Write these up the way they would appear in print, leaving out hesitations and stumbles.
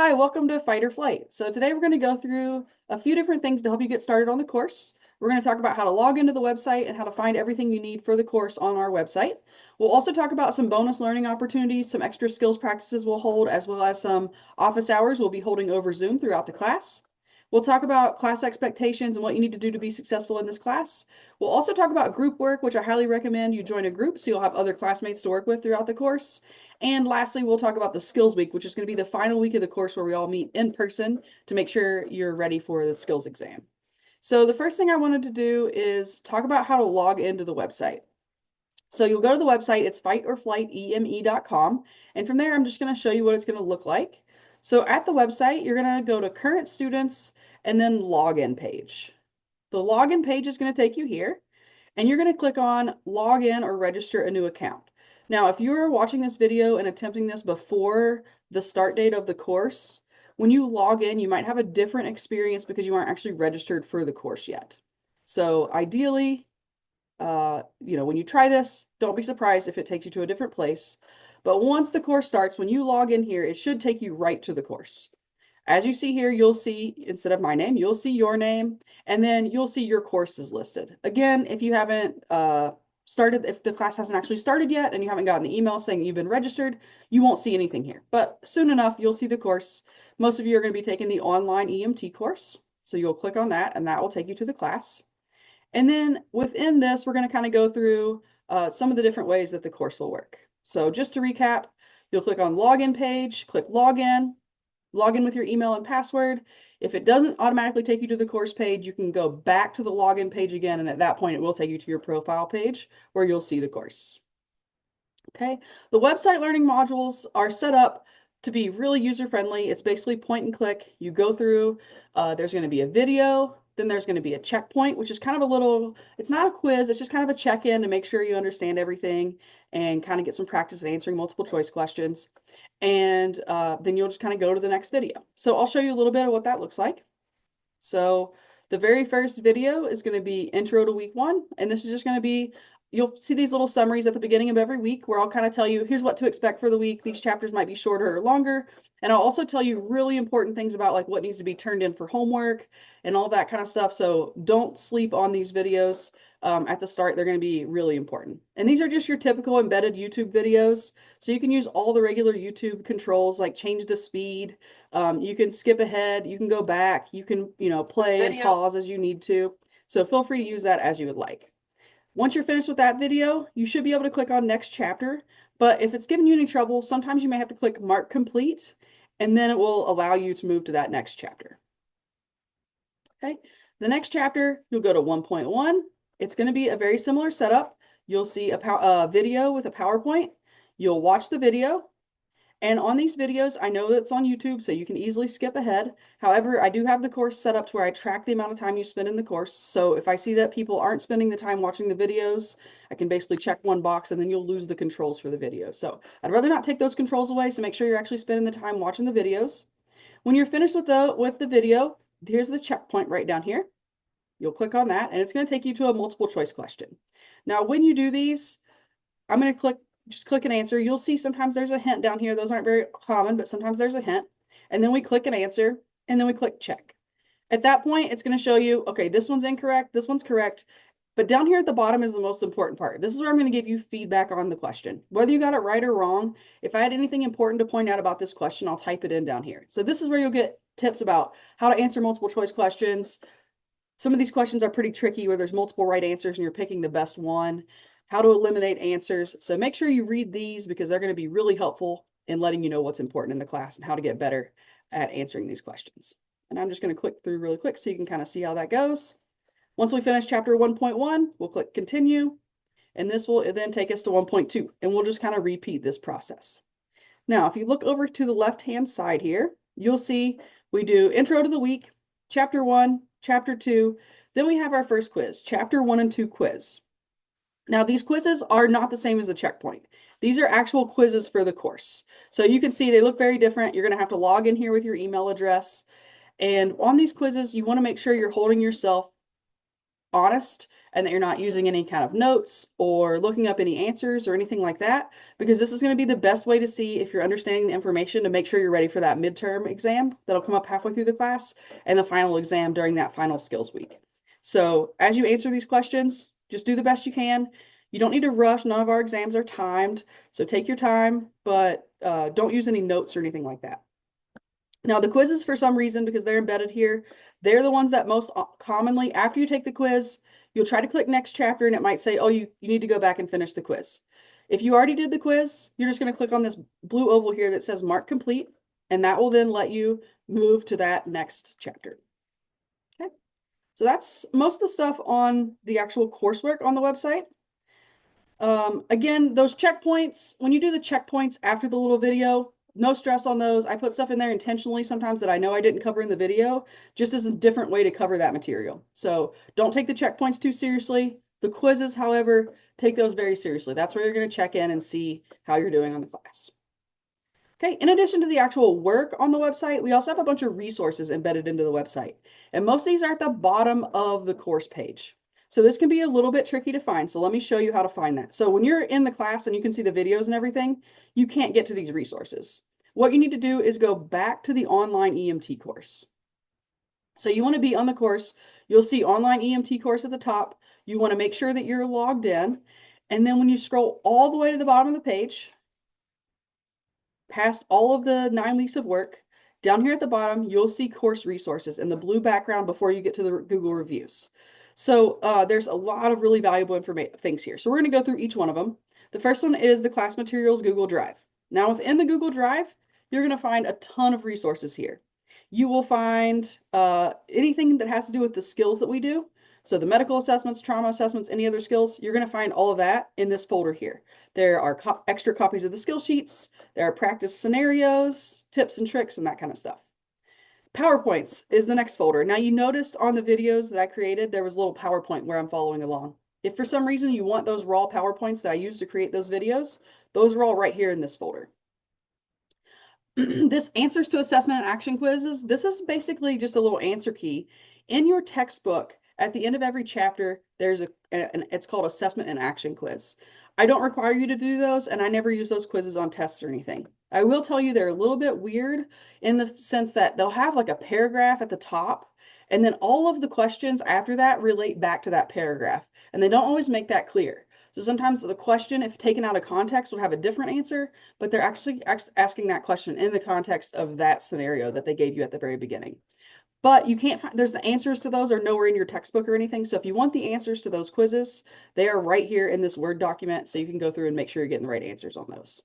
Hi, welcome to Fight or Flight. So today we're going to go through a few different things to help you get started on the course. We're going to talk about how to log into the website and how to find everything you need for the course on our website. We'll also talk about some bonus learning opportunities, some extra skills practices we'll hold, as well as some office hours we'll be holding over Zoom throughout the class. We'll talk about class expectations and what you need to do to be successful in this class. We'll also talk about group work, which I highly recommend you join a group so you'll have other classmates to work with throughout the course. And lastly, we'll talk about the skills week, which is going to be the final week of the course where we all meet in person to make sure you're ready for the skills exam. So the first thing I wanted to do is talk about how to log into the website. So you'll go to the website, it's fightorflighteme.com. And from there, I'm just going to show you what it's going to look like. So at the website, you're going to go to current students and then login page. The login page is going to take you here, and you're going to click on login or register a new account. Now, if you're watching this video and attempting this before the start date of the course, when you log in, you might have a different experience because you aren't actually registered for the course yet. So ideally, when you try this, don't be surprised if it takes you to a different place. But once the course starts, when you log in here, it should take you right to the course. As you see here, you'll see, instead of my name, you'll see your name, and then you'll see your courses listed. Again, if you haven't if the class hasn't actually started yet and you haven't gotten the email saying you've been registered, you won't see anything here. But soon enough, you'll see the course. Most of you are going to be taking the online EMT course. So you'll click on that, and that will take you to the class. And then within this, we're going to kind of go through some of the different ways that the course will work. So just to recap, you'll click on login page, click login with your email and password. If it doesn't automatically take you to the course page, you can go back to the login page again, and at that point, it will take you to your profile page where you'll see the course. Okay, the website learning modules are set up to be really user-friendly. It's basically point and click. You go through, there's going to be a video, then there's going to be a checkpoint, which is kind of a little, it's not a quiz, it's just kind of a check-in to make sure you understand everything and kind of get some practice at answering multiple choice questions. And then you'll just kind of go to the next video. So I'll show you a little bit of what that looks like. So the very first video is going to be intro to week 1. And this is just going to be, you'll see these little summaries at the beginning of every week where I'll kind of tell you, here's what to expect for the week. These chapters might be shorter or longer. And I'll also tell you really important things about like what needs to be turned in for homework and all that kind of stuff. So don't sleep on these videos. At the start, they're going to be really important. And these are just your typical embedded YouTube videos. So you can use all the regular YouTube controls like change the speed. You can skip ahead, you can go back, you can, play and pause as you need to. So feel free to use that as you would like. Once you're finished with that video, you should be able to click on next chapter. But if it's giving you any trouble, sometimes you may have to click mark complete, and then it will allow you to move to that next chapter. Okay, the next chapter, you'll go to 1.1. It's going to be a very similar setup. You'll see a video with a PowerPoint. You'll watch the video. And on these videos, I know that's on YouTube, so you can easily skip ahead. However, I do have the course set up to where I track the amount of time you spend in the course. So if I see that people aren't spending the time watching the videos, I can basically check one box and then you'll lose the controls for the video. So I'd rather not take those controls away, so make sure you're actually spending the time watching the videos. When you're finished with the video, here's the checkpoint right down here. You'll click on that, and it's going to take you to a multiple choice question. Now, when you do these, I'm going to just click an answer. You'll see sometimes there's a hint down here. Those aren't very common, but sometimes there's a hint. And then we click an answer, and then we click check. At that point, it's going to show you, okay, this one's incorrect, this one's correct. But down here at the bottom is the most important part. This is where I'm going to give you feedback on the question. Whether you got it right or wrong, if I had anything important to point out about this question, I'll type it in down here. So this is where you'll get tips about how to answer multiple choice questions. Some of these questions are pretty tricky where there's multiple right answers and you're picking the best one. How to eliminate answers. So make sure you read these because they're going to be really helpful in letting you know what's important in the class and how to get better at answering these questions. And I'm just going to click through really quick so you can kind of see how that goes. Once we finish chapter 1.1, we'll click continue, and this will then take us to 1.2, and we'll just kind of repeat this process. Now, if you look over to the left-hand side here, you'll see we do intro to the week, chapter 1, chapter 2, then we have our first quiz, chapter 1 and 2 quiz. Now, these quizzes are not the same as the checkpoint. These are actual quizzes for the course. So you can see they look very different. You're going to have to log in here with your email address. And on these quizzes, you want to make sure you're holding yourself honest and that you're not using any kind of notes or looking up any answers or anything like that, because this is going to be the best way to see if you're understanding the information to make sure you're ready for that midterm exam that'll come up halfway through the class and the final exam during that final skills week. So as you answer these questions, just do the best you can. You don't need to rush. None of our exams are timed. So take your time, but don't use any notes or anything like that. Now, the quizzes, for some reason, because they're embedded here, they're the ones that most commonly, after you take the quiz, you'll try to click next chapter and it might say, oh, you need to go back and finish the quiz. If you already did the quiz, you're just going to click on this blue oval here that says mark complete, and that will then let you move to that next chapter. Okay, so that's most of the stuff on the actual coursework on the website. Again, those checkpoints, when you do the checkpoints after the little video, no stress on those. I put stuff in there intentionally sometimes that I know I didn't cover in the video, just as a different way to cover that material. So don't take the checkpoints too seriously. The quizzes, however, take those very seriously. That's where you're going to check in and see how you're doing on the class. Okay, in addition to the actual work on the website, we also have a bunch of resources embedded into the website. And most of these are at the bottom of the course page. So this can be a little bit tricky to find. So let me show you how to find that. So when you're in the class and you can see the videos and everything, you can't get to these resources. What you need to do is go back to the online EMT course. So you want to be on the course. You'll see online EMT course at the top. You want to make sure that you're logged in. And then when you scroll all the way to the bottom of the page, past all of the 9 weeks of work, down here at the bottom, you'll see course resources in the blue background before you get to the Google reviews. So there's a lot of really valuable things here. So we're going to go through each one of them. The first one is the class materials Google Drive. Now within the Google Drive, you're going to find a ton of resources here. You will find anything that has to do with the skills that we do. So the medical assessments, trauma assessments, any other skills, you're going to find all of that in this folder here. There are extra copies of the skill sheets. There are practice scenarios, tips and tricks, and that kind of stuff. PowerPoints is the next folder. Now you noticed on the videos that I created, there was a little PowerPoint where I'm following along. If for some reason you want those raw PowerPoints that I used to create those videos, those are all right here in this folder. This answers to assessment and action quizzes, this is basically just a little answer key. In your textbook, at the end of every chapter, there's it's called assessment and action quiz. I don't require you to do those, and I never use those quizzes on tests or anything. I will tell you they're a little bit weird in the sense that they'll have like a paragraph at the top, and then all of the questions after that relate back to that paragraph, and they don't always make that clear. So sometimes the question, if taken out of context, would have a different answer, but they're actually asking that question in the context of that scenario that they gave you at the very beginning. But you can't find, the answers to those are nowhere in your textbook or anything. So if you want the answers to those quizzes, they are right here in this Word document. So you can go through and make sure you're getting the right answers on those.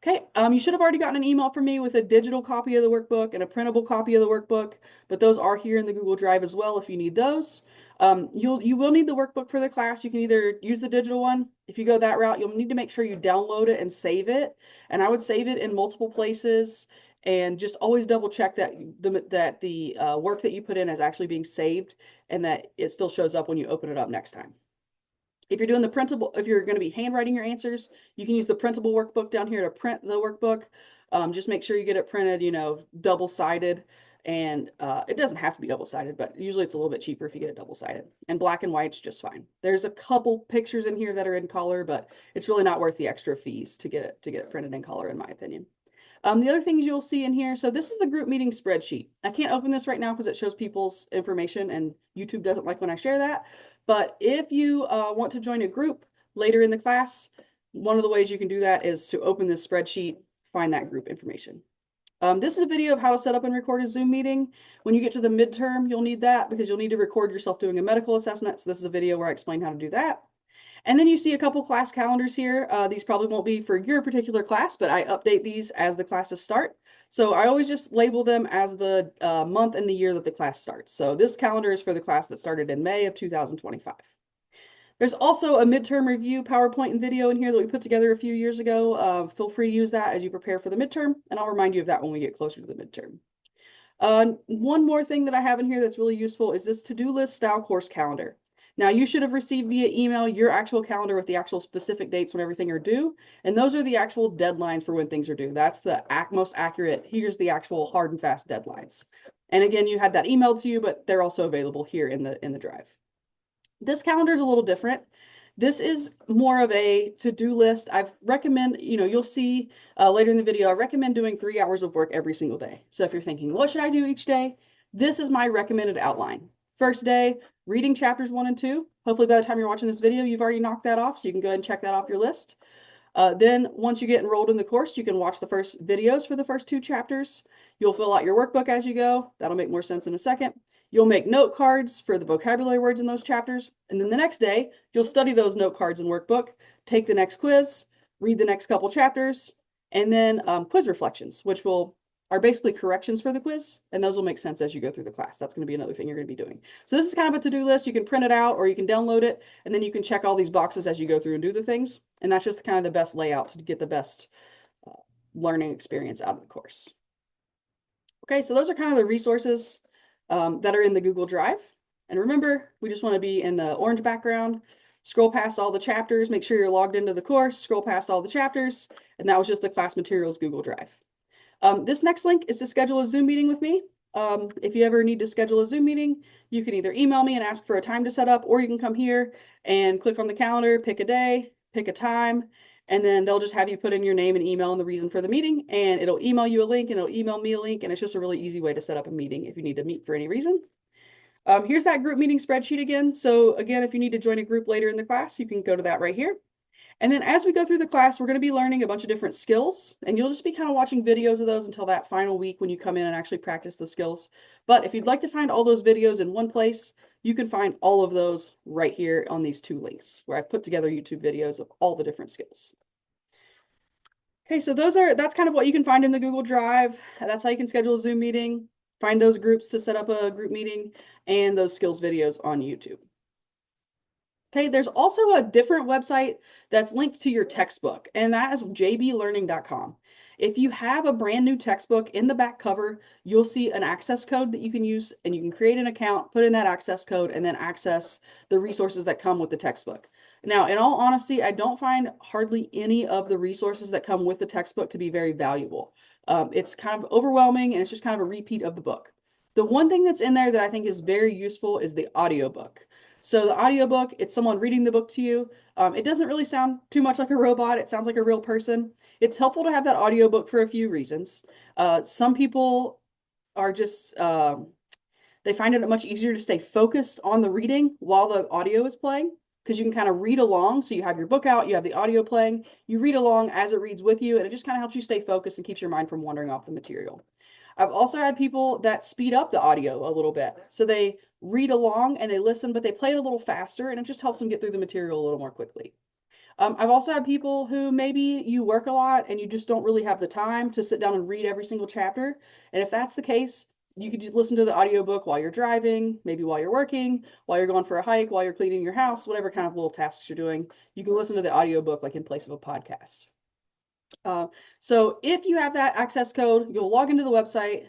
Okay, you should have already gotten an email from me with a digital copy of the workbook and a printable copy of the workbook, but those are here in the Google Drive as well if you need those. You will need the workbook for the class. You can either use the digital one. If you go that route, you'll need to make sure you download it and save it. And I would save it in multiple places and just always double check that the work that you put in is actually being saved and that it still shows up when you open it up next time. If you're doing the printable, if you're going to be handwriting your answers, you can use the printable workbook down here to print the workbook. Just make sure you get it printed, double-sided. And it doesn't have to be double-sided, but usually it's a little bit cheaper if you get it double-sided. And black and white's just fine. There's a couple pictures in here that are in color, but it's really not worth the extra fees to get it printed in color, in my opinion. The other things you'll see in here, so this is the group meeting spreadsheet. I can't open this right now because it shows people's information and YouTube doesn't like when I share that. But if you want to join a group later in the class, one of the ways you can do that is to open this spreadsheet, find that group information. This is a video of how to set up and record a Zoom meeting. When you get to the midterm, you'll need that because you'll need to record yourself doing a medical assessment. So this is a video where I explain how to do that. And then you see a couple class calendars here. These probably won't be for your particular class, but I update these as the classes start. So I always just label them as the month and the year that the class starts. So this calendar is for the class that started in May of 2025. There's also a midterm review PowerPoint and video in here that we put together a few years ago. Feel free to use that as you prepare for the midterm, and I'll remind you of that when we get closer to the midterm. One more thing that I have in here that's really useful is this to-do list style course calendar. Now, you should have received via email your actual calendar with the actual specific dates when everything are due, and those are the actual deadlines for when things are due. That's the most accurate. Here's the actual hard and fast deadlines. And again, you had that emailed to you, but they're also available here in the drive. This calendar is a little different. This is more of a to-do list. I recommend, you'll see later in the video, I recommend doing 3 hours of work every single day. So if you're thinking, what should I do each day? This is my recommended outline. First day, reading chapters 1 and 2. Hopefully by the time you're watching this video, you've already knocked that off, so you can go ahead and check that off your list. Then once you get enrolled in the course, you can watch the first videos for the first 2 chapters. You'll fill out your workbook as you go. That'll make more sense in a second. You'll make note cards for the vocabulary words in those chapters. And then the next day, you'll study those note cards and workbook, take the next quiz, read the next couple chapters, and then quiz reflections, which are basically corrections for the quiz. And those will make sense as you go through the class. That's going to be another thing you're going to be doing. So this is kind of a to-do list. You can print it out or you can download it, and then you can check all these boxes as you go through and do the things. And that's just kind of the best layout to get the best learning experience out of the course. Okay, so those are kind of the resources that are in the Google Drive. And remember, we just want to be in the orange background. Scroll past all the chapters, make sure you're logged into the course, scroll past all the chapters, and that was just the class materials Google Drive. This next link is to schedule a Zoom meeting with me. If you ever need to schedule a Zoom meeting, you can either email me and ask for a time to set up, or you can come here and click on the calendar, pick a day, pick a time, and then they'll just have you put in your name and email and the reason for the meeting, and it'll email you a link and it'll email me a link, and it's just a really easy way to set up a meeting if you need to meet for any reason. Here's that group meeting spreadsheet again. So again, if you need to join a group later in the class, you can go to that right here. And then as we go through the class, we're going to be learning a bunch of different skills, and you'll just be kind of watching videos of those until that final week when you come in and actually practice the skills. But if you'd like to find all those videos in one place, you can find all of those right here on these 2 links where I put together YouTube videos of all the different skills. Okay, so that's kind of what you can find in the Google Drive. That's how you can schedule a Zoom meeting, find those groups to set up a group meeting, and those skills videos on YouTube. Okay, there's also a different website that's linked to your textbook, and that is jblearning.com. If you have a brand new textbook, in the back cover, you'll see an access code that you can use, and you can create an account, put in that access code, and then access the resources that come with the textbook. Now, in all honesty, I don't find hardly any of the resources that come with the textbook to be very valuable. It's kind of overwhelming, and it's just kind of a repeat of the book. The one thing that's in there that I think is very useful is the audiobook. So the audiobook, it's someone reading the book to you. It doesn't really sound too much like a robot. It sounds like a real person. It's helpful to have that audiobook for a few reasons. Some people are just, they find it much easier to stay focused on the reading while the audio is playing, because you can kind of read along. So you have your book out, you have the audio playing, you read along as it reads with you, and it just kind of helps you stay focused and keeps your mind from wandering off the material. I've also had people that speed up the audio a little bit. So they read along and they listen, but they play it a little faster, and it just helps them get through the material a little more quickly. I've also had people who maybe you work a lot and you just don't really have the time to sit down and read every single chapter. And if that's the case, you could just listen to the audiobook while you're driving, maybe while you're working, while you're going for a hike, while you're cleaning your house, whatever kind of little tasks you're doing. You can listen to the audiobook like in place of a podcast. So if you have that access code, you'll log into the website.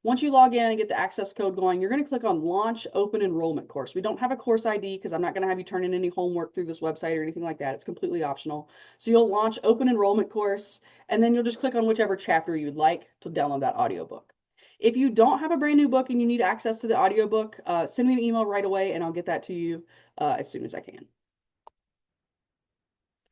Once you log in and get the access code going, you're going to click on Launch Open Enrollment Course. We don't have a course ID because I'm not going to have you turn in any homework through this website or anything like that. It's completely optional. So you'll launch Open Enrollment Course, and then you'll just click on whichever chapter you'd like to download that audiobook. If you don't have a brand new book and you need access to the audiobook, send me an email right away and I'll get that to you as soon as I can.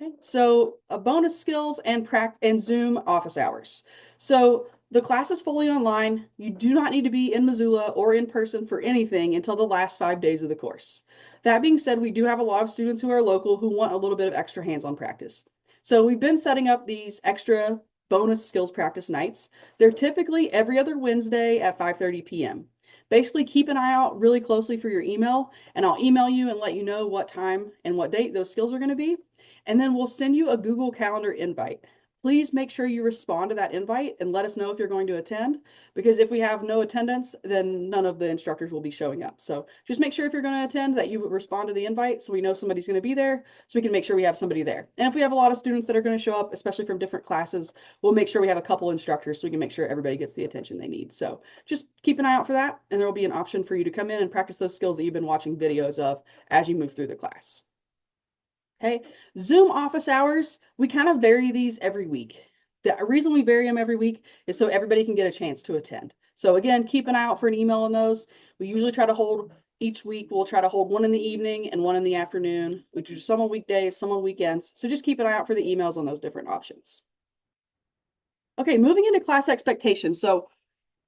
Okay, so bonus skills and Zoom office hours. So the class is fully online. You do not need to be in Missoula or in person for anything until the last 5 days of the course. That being said, we do have a lot of students who are local who want a little bit of extra hands-on practice. So we've been setting up these extra bonus skills practice nights. They're typically every other Wednesday at 5:30 p.m. Basically, keep an eye out really closely for your email, and I'll email you and let you know what time and what date those skills are going to be. And then we'll send you a Google Calendar invite. Please make sure you respond to that invite and let us know if you're going to attend, because if we have no attendance, then none of the instructors will be showing up. So just make sure if you're going to attend that you respond to the invite so we know somebody's going to be there, so we can make sure we have somebody there. And if we have a lot of students that are going to show up, especially from different classes, we'll make sure we have a couple instructors so we can make sure everybody gets the attention they need. So just keep an eye out for that, and there will be an option for you to come in and practice those skills that you've been watching videos of as you move through the class. Okay, Zoom office hours, we kind of vary these every week. The reason we vary them every week is so everybody can get a chance to attend. So again, keep an eye out for an email on those. We usually try to hold Each week we'll try to hold one in the evening and one in the afternoon. We do some on weekdays, some on weekends. So just keep an eye out for the emails on those different options. Okay, moving into class expectations. So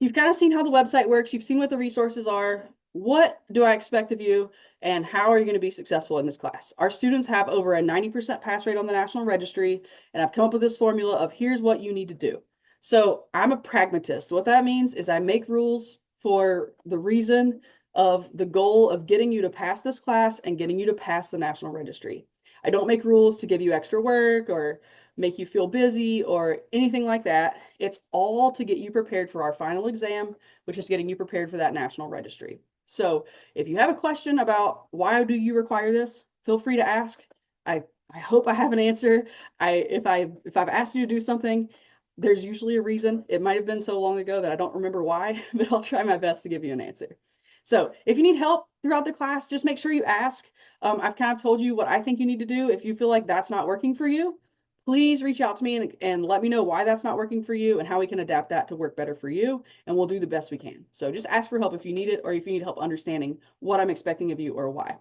you've kind of seen how the website works. You've seen what the resources are. What do I expect of you, and how are you going to be successful in this class? Our students have over a 90% pass rate on the National Registry, and I've come up with this formula of here's what you need to do. So I'm a pragmatist. What that means is I make rules for the reason of the goal of getting you to pass this class and getting you to pass the National Registry. I don't make rules to give you extra work or make you feel busy or anything like that. It's all to get you prepared for our final exam, which is getting you prepared for that National Registry. So if you have a question about why do you require this, feel free to ask. I hope I have an answer. If I've asked you to do something, there's usually a reason. It might have been so long ago that I don't remember why, but I'll try my best to give you an answer. So if you need help throughout the class, just make sure you ask. I've kind of told you what I think you need to do. If you feel like that's not working for you, please reach out to me and let me know why that's not working for you and how we can adapt that to work better for you. And we'll do the best we can. So just ask for help if you need it, or if you need help understanding what I'm expecting of you or why.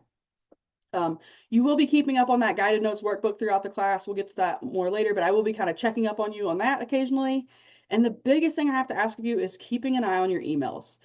You will be keeping up on that guided notes workbook throughout the class. We'll get to that more later, but I will be kind of checking up on you on that occasionally. And the biggest thing I have to ask of you is keeping an eye on your emails.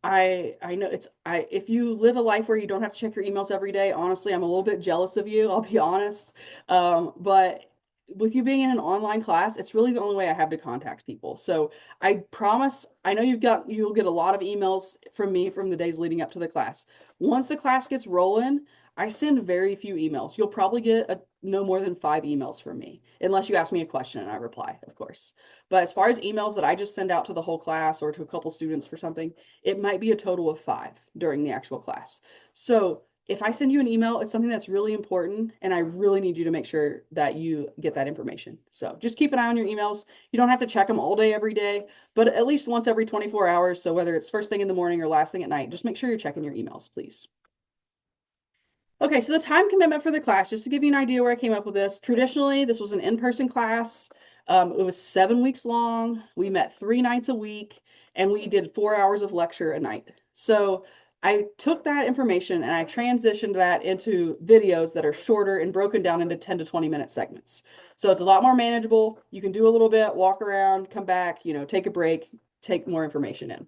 I know if you live a life where you don't have to check your emails every day, honestly, I'm a little bit jealous of you, I'll be honest. But with you being in an online class, it's really the only way I have to contact people. So I promise, I know you'll get a lot of emails from me from the days leading up to the class. Once the class gets rolling, I send very few emails. You'll probably get no more than 5 emails from me, unless you ask me a question and I reply, of course. But as far as emails that I just send out to the whole class or to a couple students for something, it might be a total of 5 during the actual class. So if I send you an email, it's something that's really important, and I really need you to make sure that you get that information. So just keep an eye on your emails. You don't have to check them all day, every day, but at least once every 24 hours. So whether it's first thing in the morning or last thing at night, just make sure you're checking your emails, please. Okay, so the time commitment for the class, just to give you an idea where I came up with this. Traditionally, this was an in-person class. It was 7 weeks long. We met 3 nights a week, and we did 4 hours of lecture a night. So I took that information and I transitioned that into videos that are shorter and broken down into 10 to 20-minute segments. So it's a lot more manageable. You can do a little bit, walk around, come back, take a break, take more information in.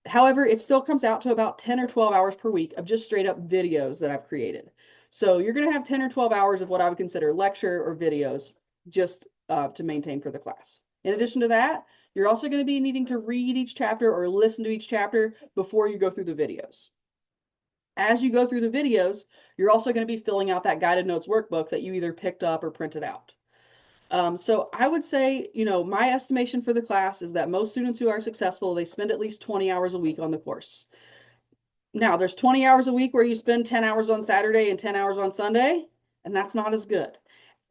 However, it still comes out to about 10 or 12 hours per week of just straight up videos that I've created. So you're going to have 10 or 12 hours of what I would consider lecture or videos just to maintain for the class. In addition to that, you're also going to be needing to read each chapter or listen to each chapter before you go through the videos. As you go through the videos, you're also going to be filling out that guided notes workbook that you either picked up or printed out. So I would say, my estimation for the class is that most students who are successful, they spend at least 20 hours a week on the course. Now, there's 20 hours a week where you spend 10 hours on Saturday and 10 hours on Sunday, and that's not as good.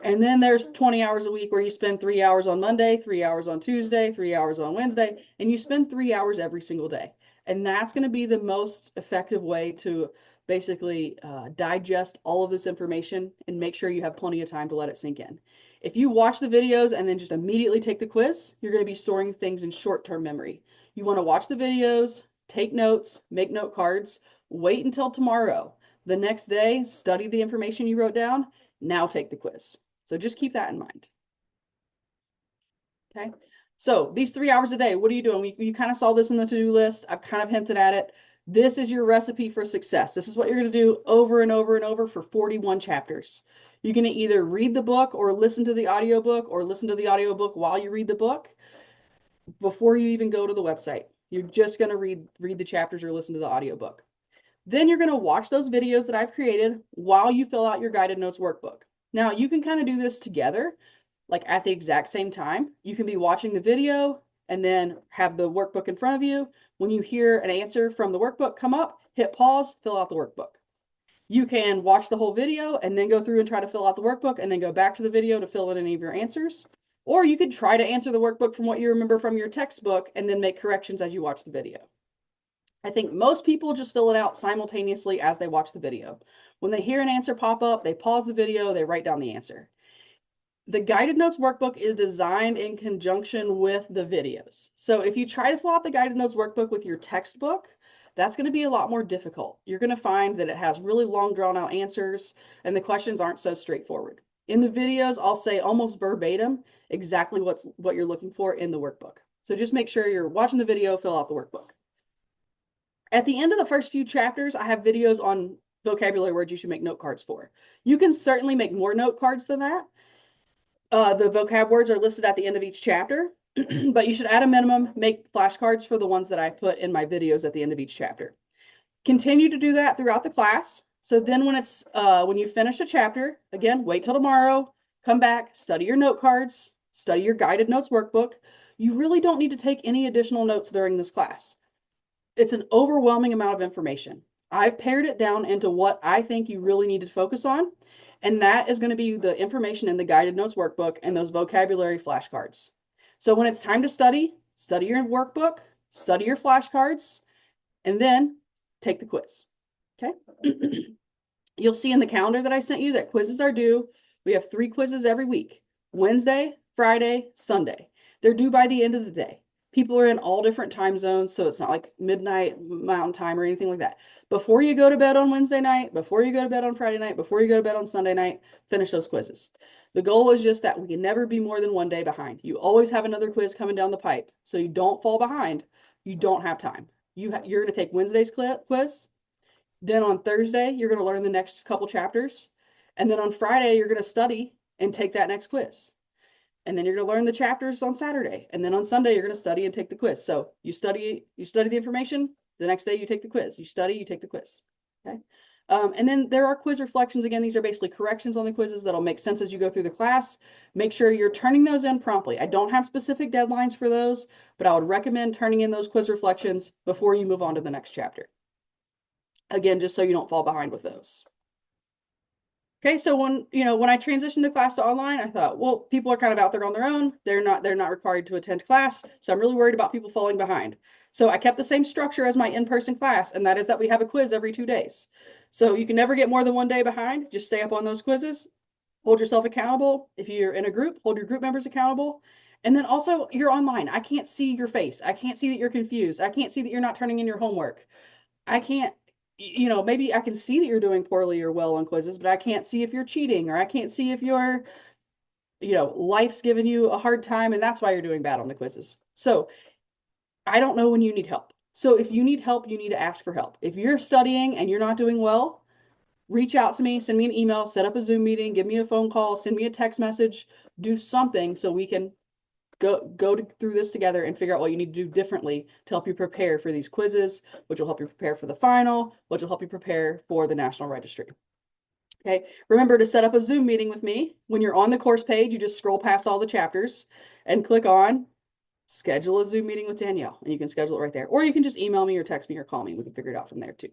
And then there's 20 hours a week where you spend 3 hours on Monday, 3 hours on Tuesday, 3 hours on Wednesday, and you spend 3 hours every single day. And that's going to be the most effective way to basically digest all of this information and make sure you have plenty of time to let it sink in. If you watch the videos and then just immediately take the quiz, you're going to be storing things in short-term memory. You want to watch the videos, take notes, make note cards, wait until tomorrow. The next day, study the information you wrote down, now take the quiz. So just keep that in mind. Okay. So these 3 hours a day, what are you doing? You kind of saw this in the to-do list. I've kind of hinted at it. This is your recipe for success. This is what you're going to do over and over and over for 41 chapters. You're going to either read the book or listen to the audiobook, or listen to the audiobook while you read the book before you even go to the website. You're just going to read the chapters or listen to the audiobook. Then you're going to watch those videos that I've created while you fill out your guided notes workbook. Now, you can kind of do this together, like at the exact same time. You can be watching the video and then have the workbook in front of you. When you hear an answer from the workbook come up, hit pause, fill out the workbook. You can watch the whole video and then go through and try to fill out the workbook and then go back to the video to fill in any of your answers. Or you could try to answer the workbook from what you remember from your textbook and then make corrections as you watch the video. I think most people just fill it out simultaneously as they watch the video. When they hear an answer pop up, they pause the video, they write down the answer. The guided notes workbook is designed in conjunction with the videos. So if you try to fill out the guided notes workbook with your textbook, that's going to be a lot more difficult. You're going to find that it has really long drawn out answers and the questions aren't so straightforward. In the videos, I'll say almost verbatim exactly what you're looking for in the workbook. So just make sure you're watching the video, fill out the workbook. At the end of the first few chapters, I have videos on vocabulary words you should make note cards for. You can certainly make more note cards than that. The vocab words are listed at the end of each chapter, but you should at a minimum make flashcards for the ones that I put in my videos at the end of each chapter. Continue to do that throughout the class. So then when you finish a chapter, again, wait till tomorrow, come back, study your note cards, study your guided notes workbook. You really don't need to take any additional notes during this class. It's an overwhelming amount of information. I've pared it down into what I think you really need to focus on, and that is going to be the information in the guided notes workbook and those vocabulary flashcards. So when it's time to study your workbook, study your flashcards, and then take the quiz. Okay. You'll see in the calendar that I sent you that quizzes are due. We have 3 quizzes every week: Wednesday, Friday, Sunday. They're due by the end of the day. People are in all different time zones, so it's not like midnight Mountain Time or anything like that. Before you go to bed on Wednesday night, before you go to bed on Friday night, before you go to bed on Sunday night, finish those quizzes. The goal is just that we can never be more than 1 day behind. You always have another quiz coming down the pipe, so you don't fall behind. You don't have time. You're going to take Wednesday's quiz. Then on Thursday, you're going to learn the next couple chapters. And then on Friday, you're going to study and take that next quiz. And then you're going to learn the chapters on Saturday. And then on Sunday, you're going to study and take the quiz. So you study the information. The next day, you take the quiz. You study, you take the quiz. Okay. And then there are quiz reflections. Again, these are basically corrections on the quizzes that'll make sense as you go through the class. Make sure you're turning those in promptly. I don't have specific deadlines for those, but I would recommend turning in those quiz reflections before you move on to the next chapter. Again, just so you don't fall behind with those. Okay, so when I transitioned the class to online, I thought, well, people are kind of out there on their own. They're not required to attend class, so I'm really worried about people falling behind. So I kept the same structure as my in-person class, and that is that we have a quiz every 2 days. So you can never get more than 1 day behind. Just stay up on those quizzes. Hold yourself accountable. If you're in a group, hold your group members accountable. And then also, you're online. I can't see your face. I can't see that you're confused. I can't see that you're not turning in your homework. I can't, maybe I can see that you're doing poorly or well on quizzes, but I can't see if you're cheating, or I can't see if you're, life's giving you a hard time and that's why you're doing bad on the quizzes. So I don't know when you need help. So if you need help, you need to ask for help. If you're studying and you're not doing well, reach out to me, send me an email, set up a Zoom meeting, give me a phone call, send me a text message, do something so we can go through this together and figure out what you need to do differently to help you prepare for these quizzes, which will help you prepare for the final, which will help you prepare for the National Registry. Okay, remember to set up a Zoom meeting with me. When you're on the course page, you just scroll past all the chapters and click on schedule a Zoom meeting with Danielle, and you can schedule it right there. Or you can just email me or text me or call me. We can figure it out from there too.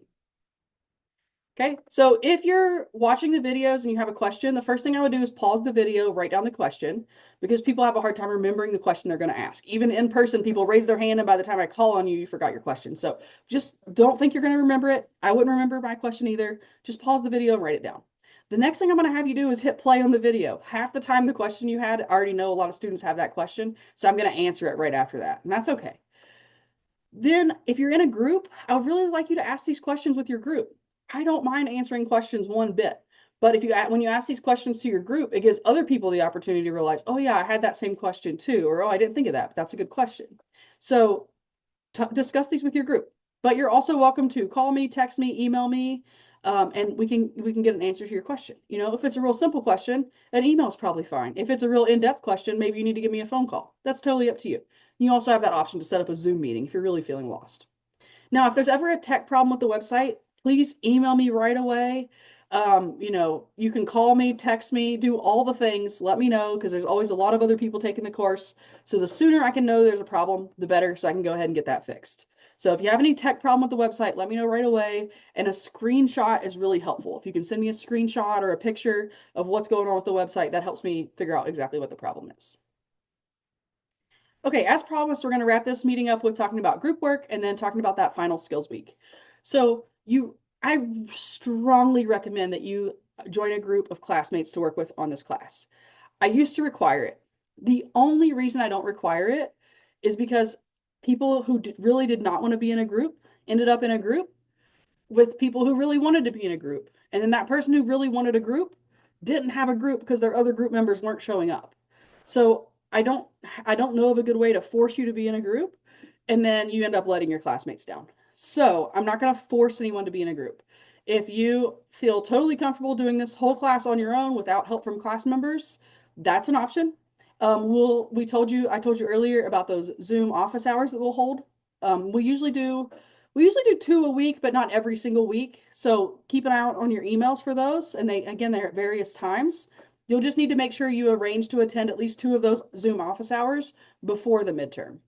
Okay, so if you're watching the videos and you have a question, the first thing I would do is pause the video, write down the question, because people have a hard time remembering the question they're going to ask. Even in person, people raise their hand, and by the time I call on you, you forgot your question. So just don't think you're going to remember it. I wouldn't remember my question either. Just pause the video and write it down. The next thing I'm going to have you do is hit play on the video. Half the time the question you had, I already know a lot of students have that question, so I'm going to answer it right after that, and that's okay. Then if you're in a group, I would really like you to ask these questions with your group. I don't mind answering questions one bit, but when you ask these questions to your group, it gives other people the opportunity to realize, oh yeah, I had that same question too, or oh, I didn't think of that, but that's a good question. So discuss these with your group, but you're also welcome to call me, text me, email me, and we can get an answer to your question. If it's a real simple question, an email is probably fine. If it's a real in-depth question, maybe you need to give me a phone call. That's totally up to you. You also have that option to set up a Zoom meeting if you're really feeling lost. Now, if there's ever a tech problem with the website, please email me right away. You can call me, text me, do all the things. Let me know, because there's always a lot of other people taking the course. So the sooner I can know there's a problem, the better, so I can go ahead and get that fixed. So if you have any tech problem with the website, let me know right away. And a screenshot is really helpful. If you can send me a screenshot or a picture of what's going on with the website, that helps me figure out exactly what the problem is. Okay, as promised, we're going to wrap this meeting up with talking about group work and then talking about that final skills week. So I strongly recommend that you join a group of classmates to work with on this class. I used to require it. The only reason I don't require it is because people who really did not want to be in a group ended up in a group with people who really wanted to be in a group. And then that person who really wanted a group didn't have a group because their other group members weren't showing up. So I don't know of a good way to force you to be in a group and then you end up letting your classmates down. So I'm not going to force anyone to be in a group. If you feel totally comfortable doing this whole class on your own without help from class members, that's an option. I told you earlier about those Zoom office hours that we'll hold. We usually do 2 a week, but not every single week. So keep an eye out on your emails for those. And they're at various times. You'll just need to make sure you arrange to attend at least 2 of those Zoom office hours before the midterm.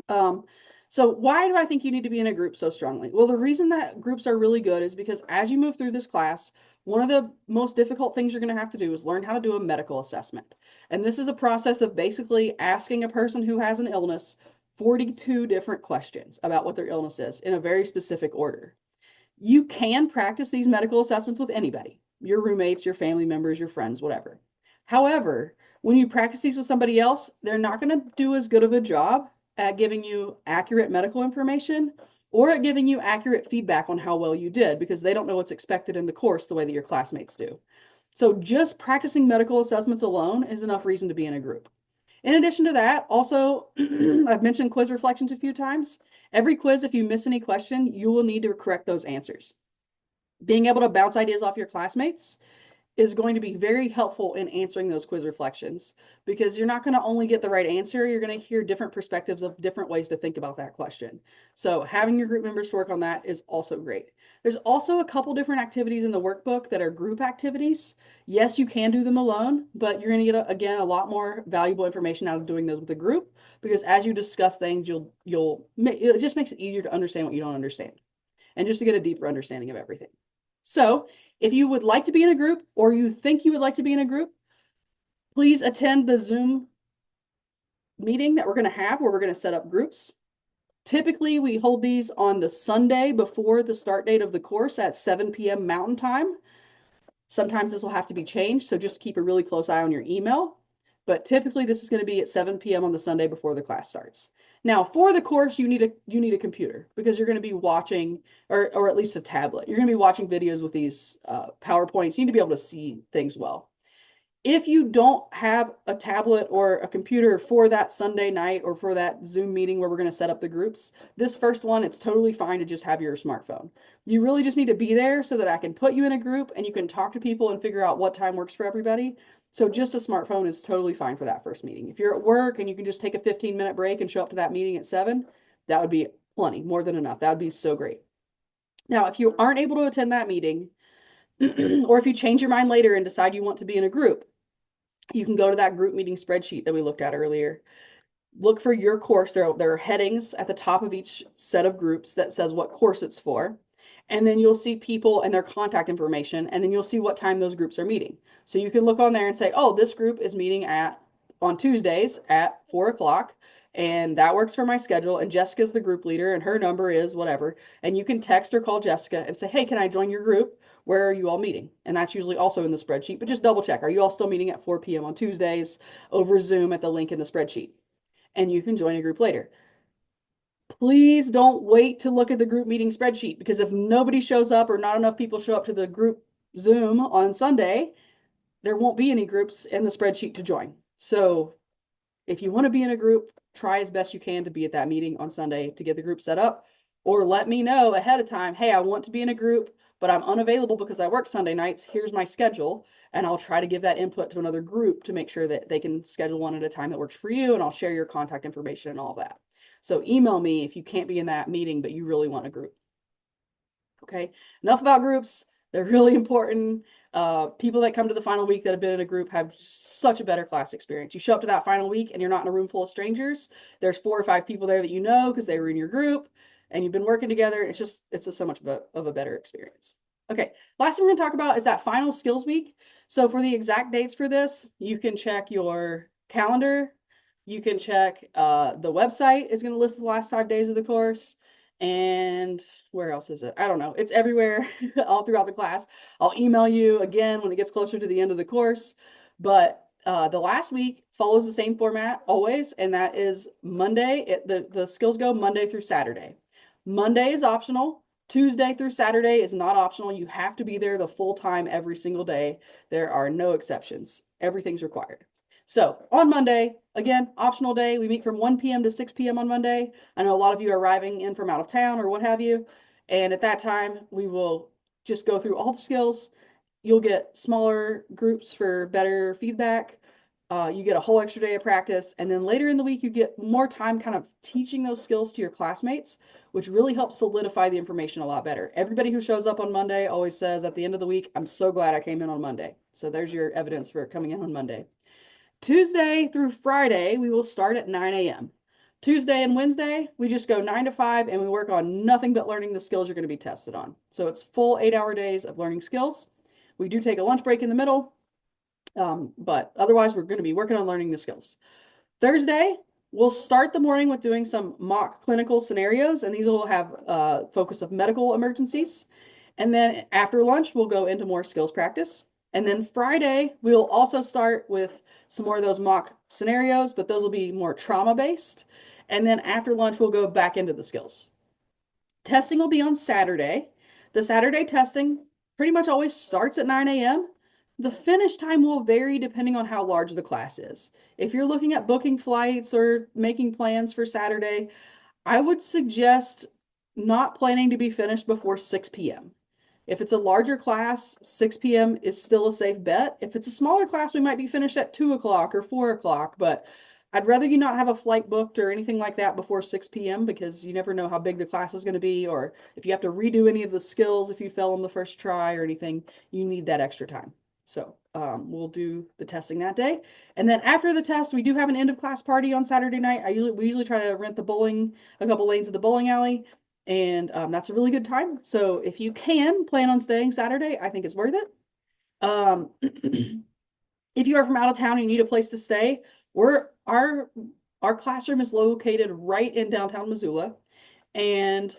Um, so why do I think you need to be in a group so strongly? Well, the reason that groups are really good is because as you move through this class, one of the most difficult things you're going to have to do is learn how to do a medical assessment. And this is a process of basically asking a person who has an illness 42 different questions about what their illness is in a very specific order. You can practice these medical assessments with anybody, your roommates, your family members, your friends, whatever. However, when you practice these with somebody else, they're not going to do as good of a job at giving you accurate medical information or at giving you accurate feedback on how well you did because they don't know what's expected in the course the way that your classmates do. So just practicing medical assessments alone is enough reason to be in a group. In addition to that, also, I've mentioned quiz reflections a few times. Every quiz, if you miss any question, you will need to correct those answers. Being able to bounce ideas off your classmates is going to be very helpful in answering those quiz reflections because you're not going to only get the right answer, you're going to hear different perspectives of different ways to think about that question. So having your group members to work on that is also great. There's also a couple different activities in the workbook that are group activities. Yes, you can do them alone, but you're going to get, again, a lot more valuable information out of doing those with a group because as you discuss things, it just makes it easier to understand what you don't understand and just to get a deeper understanding of everything. So if you would like to be in a group or you think you would like to be in a group, please attend the Zoom meeting that we're going to have where we're going to set up groups. Typically, we hold these on the Sunday before the start date of the course at 7 p.m. Mountain Time. Sometimes this will have to be changed, so just keep a really close eye on your email. But typically, this is going to be at 7 p.m. on the Sunday before the class starts. Now, for the course, you need a computer because you're going to be watching, or at least a tablet. You're going to be watching videos with these PowerPoints. You need to be able to see things well. If you don't have a tablet or a computer for that Sunday night or for that Zoom meeting where we're going to set up the groups, this first one, it's totally fine to just have your smartphone. You really just need to be there so that I can put you in a group and you can talk to people and figure out what time works for everybody. So just a smartphone is totally fine for that first meeting. If you're at work and you can just take a 15-minute break and show up to that meeting at 7, that would be plenty, more than enough. That would be so great. Now, if you aren't able to attend that meeting, or if you change your mind later and decide you want to be in a group, you can go to that group meeting spreadsheet that we looked at earlier. Look for your course. There are headings at the top of each set of groups that says what course it's for. And then you'll see people and their contact information, and then you'll see what time those groups are meeting. So you can look on there and say, oh, this group is meeting on Tuesdays at 4 o'clock, and that works for my schedule, and Jessica's the group leader, and her number is whatever. And you can text or call Jessica and say, hey, can I join your group? Where are you all meeting? And that's usually also in the spreadsheet, but just double check. Are you all still meeting at 4 p.m. on Tuesdays over Zoom at the link in the spreadsheet? And you can join a group later. Please don't wait to look at the group meeting spreadsheet because if nobody shows up or not enough people show up to the group Zoom on Sunday, there won't be any groups in the spreadsheet to join. So if you want to be in a group, try as best you can to be at that meeting on Sunday to get the group set up, or let me know ahead of time, hey, I want to be in a group, but I'm unavailable because I work Sunday nights. Here's my schedule. And I'll try to give that input to another group to make sure that they can schedule one at a time that works for you. And I'll share your contact information and all of that. So email me if you can't be in that meeting, but you really want a group. Okay, enough about groups. They're really important. People that come to the final week that have been in a group have such a better class experience. You show up to that final week and you're not in a room full of strangers. There's 4 or 5 people there that you know because they were in your group and you've been working together. It's just so much of a better experience. Okay, last thing we're going to talk about is that final skills week. So for the exact dates for this, you can check your calendar. You can check the website is going to list the last 5 days of the course. And where else is it? I don't know. It's everywhere all throughout the class. I'll email you again when it gets closer to the end of the course. But the last week follows the same format always, and that is Monday. The skills go Monday through Saturday. Monday is optional. Tuesday through Saturday is not optional. You have to be there the full time every single day. There are no exceptions. Everything's required. So on Monday, again, optional day. We meet from 1 p.m. to 6 p.m. on Monday. I know a lot of you are arriving in from out of town or what have you. And at that time, we will just go through all the skills. You'll get smaller groups for better feedback. You get a whole extra day of practice. And then later in the week, you get more time kind of teaching those skills to your classmates, which really helps solidify the information a lot better. Everybody who shows up on Monday always says at the end of the week, I'm so glad I came in on Monday. So there's your evidence for coming in on Monday. Tuesday through Friday, we will start at 9 a.m. Tuesday and Wednesday, we just go 9 to 5 and we work on nothing but learning the skills you're going to be tested on. So it's full 8-hour days of learning skills. We do take a lunch break in the middle, but otherwise we're going to be working on learning the skills. Thursday, we'll start the morning with doing some mock clinical scenarios, and these will have focus of medical emergencies. And then after lunch, we'll go into more skills practice. And then Friday, we'll also start with some more of those mock scenarios, but those will be more trauma-based. And then after lunch, we'll go back into the skills. Testing will be on Saturday. The Saturday testing pretty much always starts at 9 a.m. The finish time will vary depending on how large the class is. If you're looking at booking flights or making plans for Saturday, I would suggest not planning to be finished before 6 p.m. If it's a larger class, 6 p.m. is still a safe bet. If it's a smaller class, we might be finished at 2 o'clock or 4 o'clock, but I'd rather you not have a flight booked or anything like that before 6 p.m. because you never know how big the class is going to be, or if you have to redo any of the skills if you fell on the first try or anything, you need that extra time. So we'll do the testing that day. And then after the test, we do have an end of class party on Saturday night. We usually try to rent a couple lanes at the bowling alley. And that's a really good time. So if you can plan on staying Saturday, I think it's worth it. If you are from out of town and you need a place to stay, our classroom is located right in downtown Missoula, and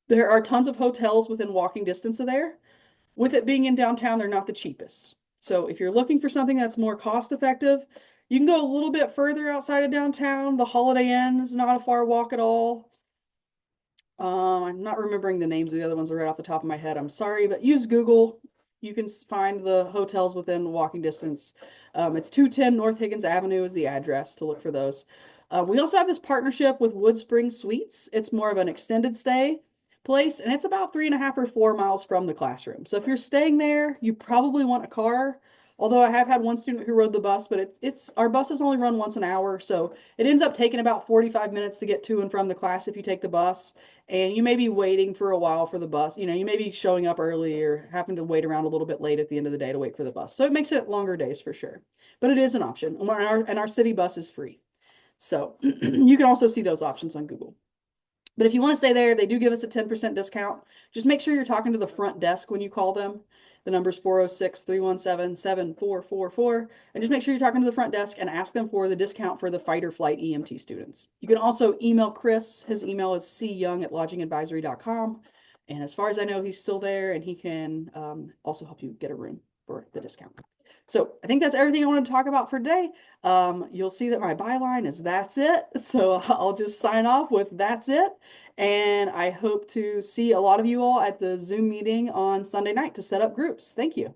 there are tons of hotels within walking distance of there. With it being in downtown, they're not the cheapest. So if you're looking for something that's more cost effective, you can go a little bit further outside of downtown. The Holiday Inn is not a far walk at all. I'm not remembering the names of the other ones right off the top of my head. I'm sorry, but use Google. You can find the hotels within walking distance. It's 210 North Higgins Avenue is the address to look for those. We also have this partnership with Wood Spring Suites. It's more of an extended stay place, and it's about 3.5 or 4 miles from the classroom. So if you're staying there, you probably want a car. Although I have had one student who rode the bus, but it's our buses only run once an hour, so it ends up taking about 45 minutes to get to and from the class if you take the bus, and you may be waiting for a while for the bus. You know, you may be showing up early or having to wait around a little bit late at the end of the day to wait for the bus. So it makes it longer days for sure, but it is an option, and our city bus is free. So you can also see those options on Google. But if you want to stay there, they do give us a 10% discount. Just make sure you're talking to the front desk when you call them. The number's 406-317-7444. And just make sure you're talking to the front desk and ask them for the discount for the fight or flight EMT students. You can also email Chris. His email is cyoung@lodgingadvisory.com. And as far as I know, he's still there, and he can also help you get a room for the discount. So I think that's everything I wanted to talk about for today. You'll see that my byline is "that's it." So I'll just sign off with "that's it." And I hope to see a lot of you all at the Zoom meeting on Sunday night to set up groups. Thank you.